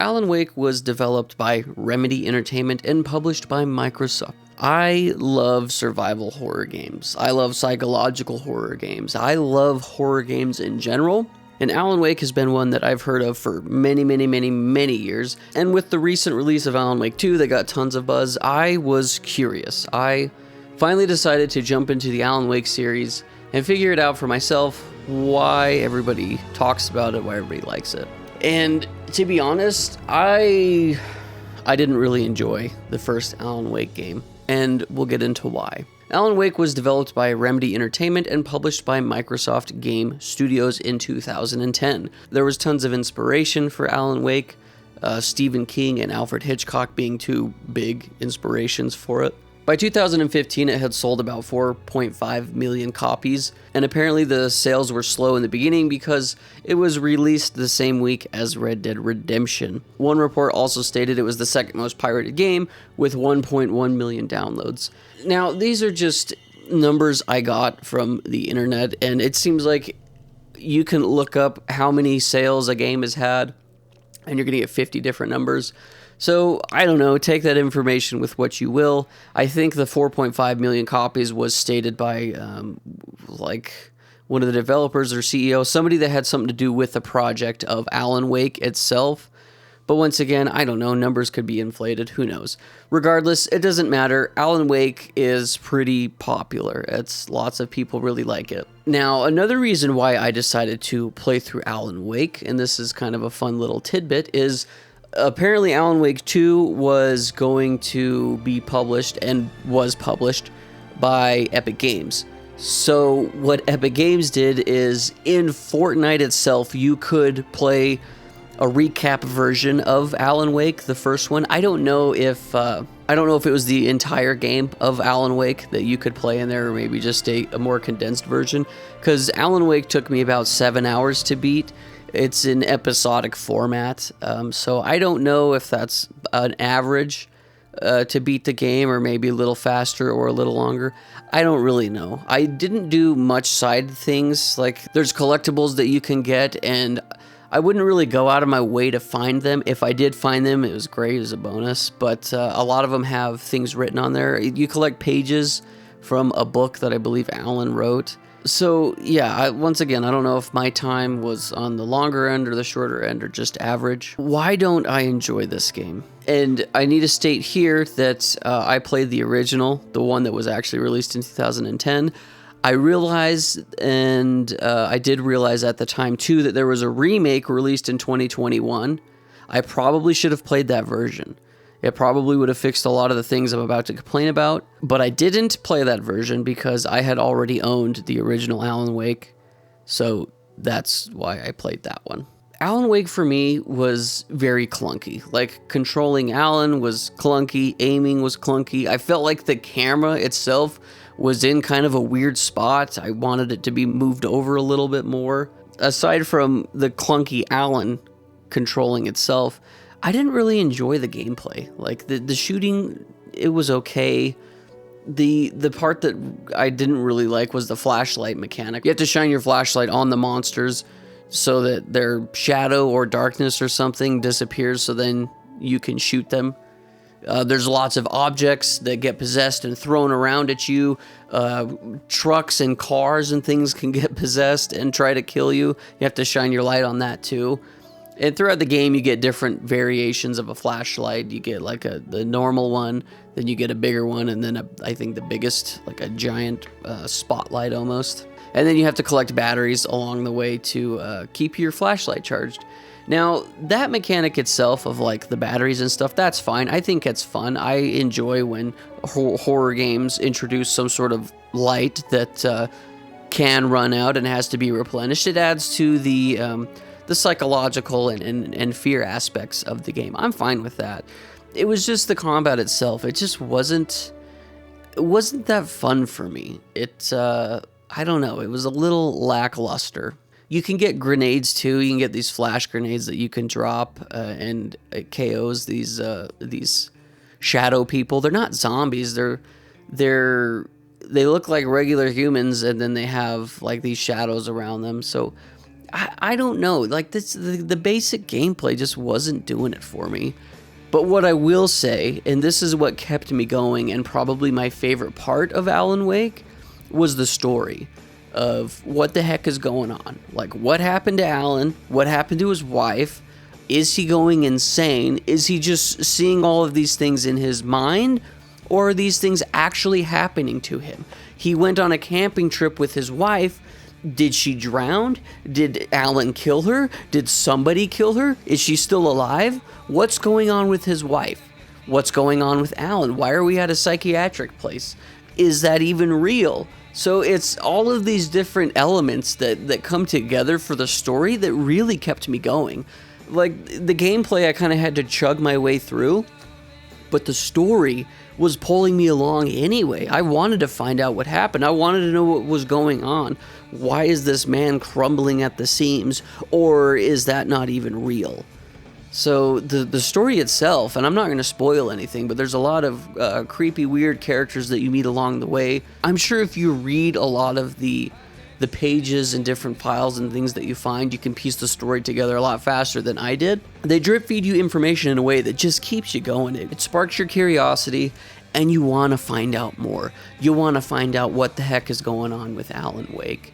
Alan Wake was developed by Remedy Entertainment and published by Microsoft. I love survival horror games. I love psychological horror games. I love horror games in general. And Alan Wake has been one that I've heard of for many, many, many, many years. And with the recent release of Alan Wake 2 that got tons of buzz, I was curious. I finally decided to jump into the Alan Wake series and figure it out for myself why everybody talks about it, why everybody likes it. And to be honest, I didn't really enjoy the first Alan Wake game, and we'll get into why. Alan Wake was developed by Remedy Entertainment and published by Microsoft Game Studios in 2010. There was tons of inspiration for Alan Wake, Stephen King and Alfred Hitchcock being two big inspirations for it. By 2015, it had sold about 4.5 million copies, and apparently the sales were slow in the beginning because it was released the same week as Red Dead Redemption. One report also stated it was the second most pirated game with 1.1 million downloads. Now, these are just numbers I got from the internet, and it seems like you can look up how many sales a game has had, and you're going to get 50 different numbers. So, I don't know, take that information with what you will. I think the 4.5 million copies was stated by, one of the developers or CEO, somebody that had something to do with the project of Alan Wake itself. But once again, I don't know, numbers could be inflated, who knows. Regardless, it doesn't matter. Alan Wake is pretty popular. Lots of people really like it. Now, another reason why I decided to play through Alan Wake, and this is kind of a fun little tidbit, is apparently Alan Wake 2 was going to be published and was published by Epic Games. So what Epic Games did is in Fortnite itself, you could play a recap version of Alan Wake, the first one. I don't know if it was the entire game of Alan Wake that you could play in there, or maybe just a more condensed version, because Alan Wake took me about 7 hours to beat. It's in episodic format, so I don't know if that's an average to beat the game, or maybe a little faster or a little longer. I don't really know. I didn't do much side things, like there's collectibles that you can get, and I wouldn't really go out of my way to find them. If I did find them, it was great as a bonus, but a lot of them have things written on there. You collect pages from a book that I believe Alan wrote. So, yeah, once again, I don't know if my time was on the longer end or the shorter end or just average. Why don't I enjoy this game? And I need to state here that I played the original, the one that was actually released in 2010. I realized, and I did realize at the time too, that there was a remake released in 2021. I probably should have played that version. It probably would have fixed a lot of the things I'm about to complain about, but I didn't play that version because I had already owned the original Alan Wake, so that's why I played that one. Alan Wake for me was very clunky. Like, controlling Alan was clunky, aiming was clunky. I felt like the camera itself was in kind of a weird spot. I wanted it to be moved over a little bit more. Aside from the clunky Alan controlling itself, I didn't really enjoy the gameplay. Like, the shooting, it was okay. The part that I didn't really like was the flashlight mechanic. You have to shine your flashlight on the monsters so that their shadow or darkness or something disappears, so then you can shoot them. There's lots of objects that get possessed and thrown around at you. Trucks and cars and things can get possessed and try to kill you. You have to shine your light on that too. And throughout the game, you get different variations of a flashlight. You get like the normal one, then you get a bigger one, and then I think the biggest, like a giant spotlight almost. And then you have to collect batteries along the way to keep your flashlight charged. Now, that mechanic itself of like the batteries and stuff, that's fine. I think it's fun. I enjoy when horror games introduce some sort of light that can run out and has to be replenished. It adds to the psychological and fear aspects of the game. I'm fine with that. It was just the combat itself. It just wasn't that fun for me. I don't know. It was a little lackluster. You can get grenades too. You can get these flash grenades that you can drop, and it KOs these shadow people. They're not zombies. They look like regular humans, and then they have like these shadows around them. So I don't know. Like the basic gameplay just wasn't doing it for me. But what I will say, and this is what kept me going, and probably my favorite part of Alan Wake, was the story of what the heck is going on. Like, what happened to Alan? What happened to his wife? Is he going insane? Is he just seeing all of these things in his mind? Or are these things actually happening to him? He went on a camping trip with his wife. Did she drown? Did Alan kill her? Did somebody kill her? Is she still alive? What's going on with his wife? What's going on with Alan? Why are we at a psychiatric place? Is that even real? So it's all of these different elements that come together for the story that really kept me going. Like, the gameplay I kind of had to chug my way through, but the story was pulling me along anyway. I wanted to find out what happened. I wanted to know what was going on. Why is this man crumbling at the seams? Or is that not even real? So the story itself, and I'm not going to spoil anything, but there's a lot of creepy, weird characters that you meet along the way. I'm sure if you read a lot of the pages and different files and things that you find, you can piece the story together a lot faster than I did. They drip feed you information in a way that just keeps you going. It sparks your curiosity, and you want to find out more. You want to find out what the heck is going on with Alan Wake.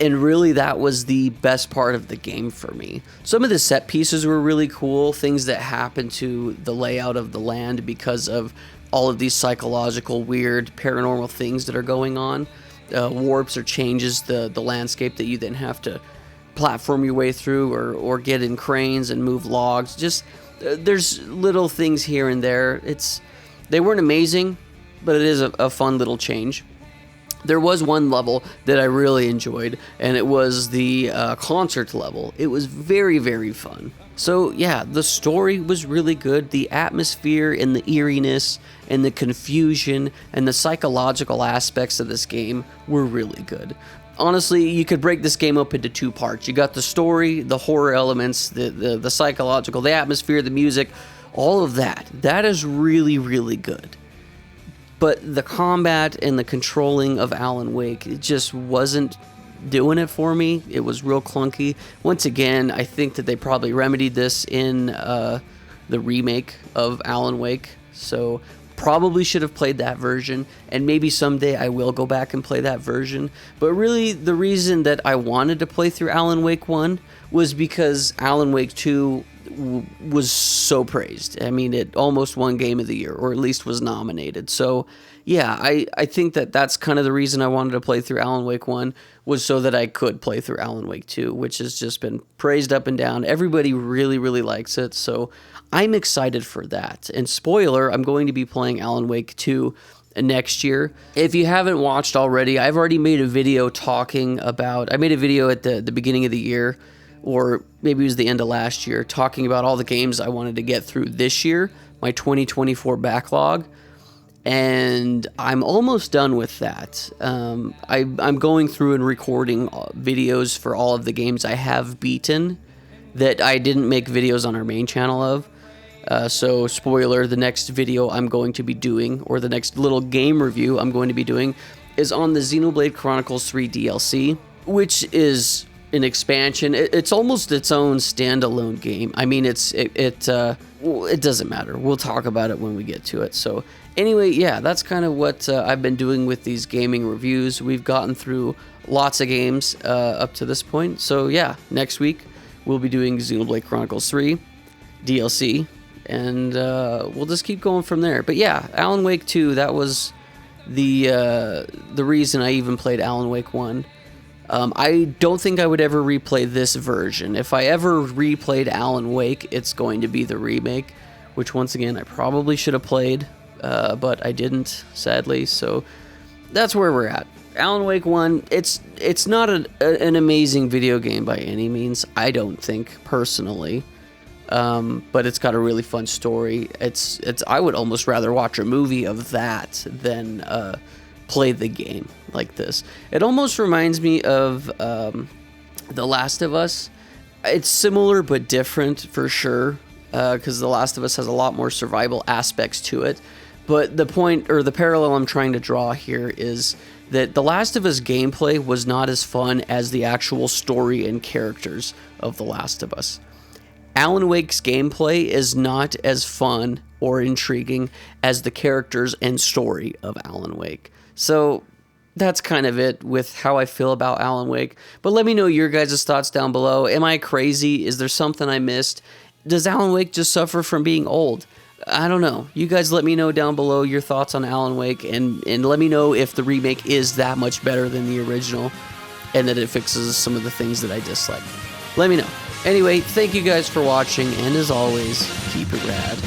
And really, that was the best part of the game for me. Some of the set pieces were really cool, things that happened to the layout of the land because of all of these psychological, weird, paranormal things that are going on. Warps or changes the landscape that you then have to platform your way through or get in cranes and move logs. Just there's little things here and there. They weren't amazing, but it is a fun little change. There was one level that I really enjoyed, and it was the concert level. It was very, very fun. So yeah, the story was really good. The atmosphere and the eeriness and the confusion and the psychological aspects of this game were really good. Honestly, you could break this game up into two parts. You got the story, the horror elements, the psychological, the atmosphere, the music, all of that. That is really, really good. But the combat and the controlling of Alan Wake, it just wasn't doing it for me. It was real clunky. Once again, I think that they probably remedied this in the remake of Alan Wake. So probably should have played that version. And maybe someday I will go back and play that version. But really, the reason that I wanted to play through Alan Wake 1 was because Alan Wake 2 was so praised. I mean, it almost won Game of the Year, or at least was nominated. So yeah, I think that's kind of the reason I wanted to play through Alan Wake 1, was so that I could play through Alan Wake 2, which has just been praised up and down. Everybody really, really likes it, so I'm excited for that. And spoiler, I'm going to be playing Alan Wake 2 next year. If you haven't watched already, I've already made a video talking about... I made a video at the beginning of the year, or maybe it was the end of last year, talking about all the games I wanted to get through this year, my 2024 backlog. And I'm almost done with that. I'm going through and recording videos for all of the games I have beaten that I didn't make videos on our main channel of. So, spoiler, the next video I'm going to be doing, or the next little game review I'm going to be doing, is on the Xenoblade Chronicles 3 DLC, which is an expansion. It's almost its own standalone game. I mean, it doesn't matter. We'll talk about it when we get to it. So anyway, yeah, that's kind of what I've been doing with these gaming reviews. We've gotten through lots of games up to this point. So yeah, next week we'll be doing Xenoblade Chronicles 3 DLC, and we'll just keep going from there. But yeah, Alan Wake 2, that was the reason I even played Alan Wake 1. I don't think I would ever replay this version. If I ever replayed Alan Wake, it's going to be the remake, which once again I probably should have played, but I didn't, sadly. So that's where we're at. Alan Wake 1, it's not an amazing video game by any means, I don't think, personally. But it's got a really fun story. I would almost rather watch a movie of that than play the game like this. It almost reminds me of The Last of Us. It's similar but different for sure, because The Last of Us has a lot more survival aspects to it. But the point, or the parallel I'm trying to draw here, is that The Last of Us gameplay was not as fun as the actual story and characters of The Last of Us. Alan Wake's gameplay is not as fun or intriguing as the characters and story of Alan Wake. So that's kind of it with how I feel about Alan Wake. But let me know your guys' thoughts down below. Am I crazy? Is there something I missed? Does Alan Wake just suffer from being old? I don't know. You guys let me know down below your thoughts on Alan Wake, and let me know if the remake is that much better than the original and that it fixes some of the things that I dislike. Let me know. Anyway, thank you guys for watching, and as always, keep it rad.